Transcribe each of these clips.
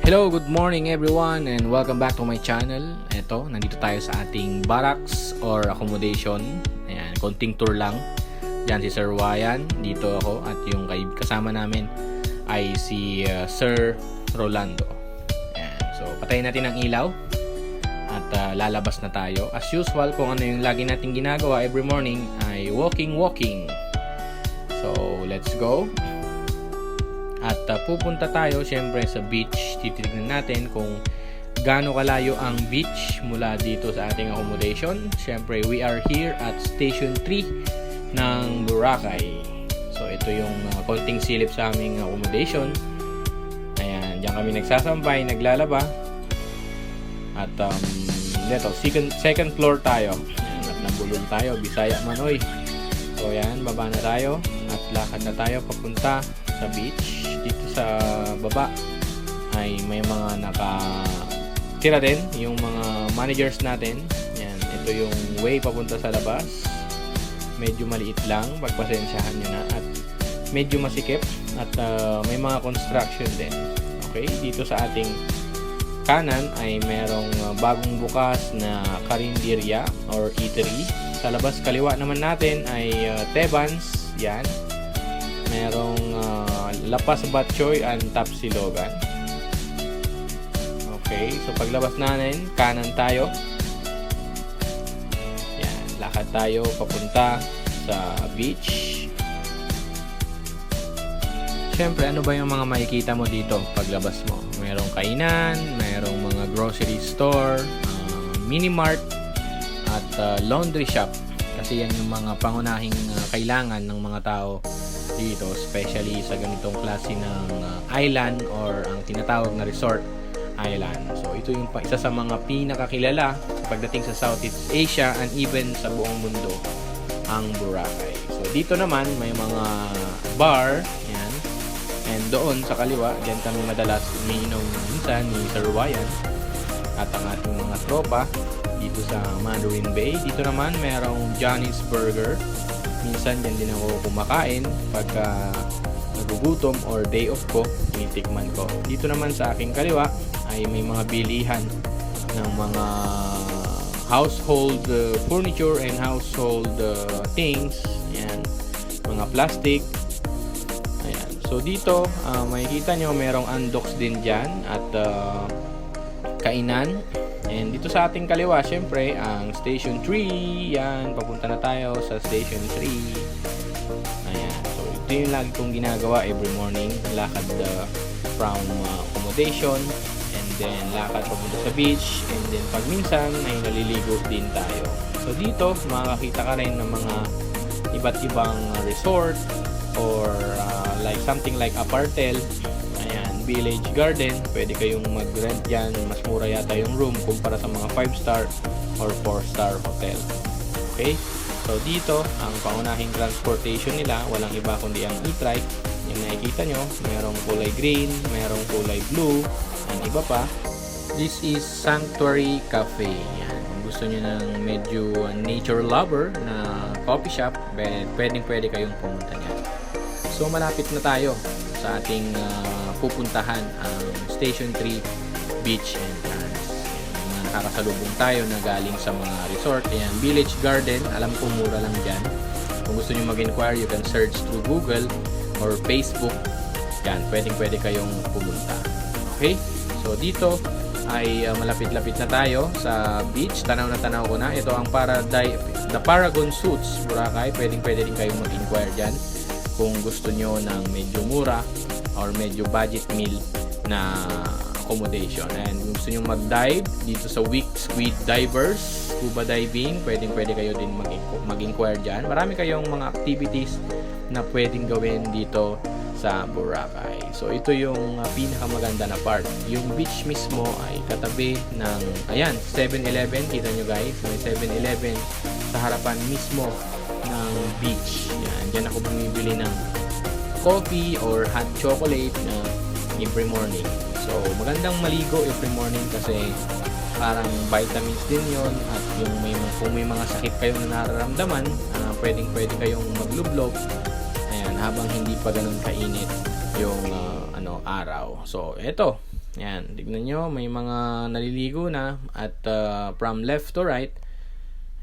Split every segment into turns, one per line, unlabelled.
Hello, good morning everyone and welcome back to my channel. Eto, nandito tayo sa ating barracks or accommodation. Ayan, konting tour lang. Diyan si Sir Ryan, dito ako at yung kasama namin ay si Sir Rolando. Ayan, so patayin natin ang ilaw at lalabas na tayo. As usual, kung ano yung lagi nating ginagawa every morning ay walking. So, let's go. At pupunta tayo syempre sa beach. Titignan natin kung gaano kalayo ang beach mula dito sa ating accommodation. Syempre, we are here at Station 3 ng Boracay. So, ito yung konting silip sa aming accommodation. Ayan, diyan kami nagsasambay, naglalaba. At ito, second floor tayo. Ayan, at nabulol tayo, Bisaya Manoy. So, ayan, baba na tayo. At lakad na tayo papunta sa beach. Dito sa baba ay may mga nakatira din, yung mga managers natin. Yan, ito yung way papunta sa labas. Medyo maliit lang, pagpasensyahan nyo na. At medyo masikip at may mga construction din. Okay, dito sa ating kanan ay merong bagong bukas na karinderya or eatery. Sa labas kaliwa naman natin ay Tebans. Yan, merong Lapas Batchoy and Tapsilogan. Okay, so paglabas natin, kanan tayo. Yan, lakad tayo papunta sa beach. Siyempre, ano ba yung mga makikita mo dito paglabas mo? Merong kainan, merong mga grocery store, mini mart, at laundry shop. Kasi yan yung mga pangunahing kailangan ng mga tao dito, especially sa ganitong klase ng island or ang tinatawag na resort island. So ito yung isa sa mga pinakakilala pagdating sa Southeast Asia and even sa buong mundo, ang Boracay. So dito naman may mga bar, yan. And doon sa kaliwa, diyan kami madalas umiinom minsan ni Sir Ryan at ang ating mga tropa dito sa Mandarin Bay. Dito naman merong Johnny's Burger. Minsan dyan din ako kumakain pagka nagugutom or day off ko, tinitikman ko. Dito naman sa aking kaliwa ay may mga bilihan ng mga household furniture and household things. Ayan, mga plastic. Ayan. So dito, makikita nyo merong undocs din dyan at kainan. And dito sa ating kaliwa, syempre, ang Station 3. Yan, papunta na tayo sa Station 3. Ayan. So, ito yung lagi kong ginagawa every morning. Lakad from accommodation. And then, lakad papunta sa beach. And then, pag minsan, ay naliligo din tayo. So, dito, makakita ka rin ng mga iba't ibang resort or like something like Apartel. Village Garden, pwede kayong mag-rent dyan. Mas mura yata yung room kumpara sa mga 5-star or 4-star hotel. Okay? So dito, ang pangunahing transportation nila, walang iba kundi ang e-trike. Yung nakikita nyo, merong kulay green, merong kulay blue, and iba pa. This is Sanctuary Cafe. Yan. Kung gusto nyo ng medyo nature lover na coffee shop, pwede kayong pumunta dyan. So malapit na tayo sa ating pupuntahan ang Station 3 Beach Entrance. Ayan, nakakasalubong tayo na galing sa mga resort. Ayan, Village Garden, alam ko mura lang dyan. Kung gusto nyo mag-inquire, you can search through Google or Facebook. Yan, pwede kayong pumunta. Okay? So dito ay malapit-lapit na tayo sa beach. Tanaw na tanaw ko na. Ito ang The Paragon Suites Boracay. Pwede din kayong mag-inquire dyan kung gusto nyo ng medyo mura or medyo budget meal na accommodation. And kung gusto nyo mag-dive dito sa Wick Squid Divers, scuba diving, pwede kayo din mag-inquire dyan. Marami kayong mga activities na pwedeng gawin dito sa Boracay. So ito yung pinakamaganda na part. Yung beach mismo ay katabi ng, ayan, 7-Eleven. Kita nyo guys, may 7-Eleven sa harapan mismo ng beach. Yan, dyan ako bumibili ng coffee or hot chocolate every morning. So, magandang maligo every morning kasi parang vitamins din yon. At kung may mga sakit kayong nararamdaman, pwede kayong maglublog. Ayan, habang hindi pa ganun kainit yung araw. So, eto. Yan, tignan nyo, may mga naliligo na at from left to right,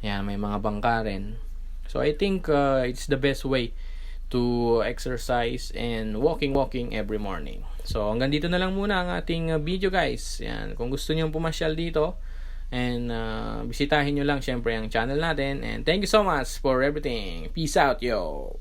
yan, may mga bangka rin. So I think it's the best way to exercise and walking every morning. So hanggang dito na lang muna ang ating video guys. Yan, kung gusto niyo pumasyal dito and bisitahin nyo lang syempre ang channel natin, and thank you so much for everything. Peace out yo.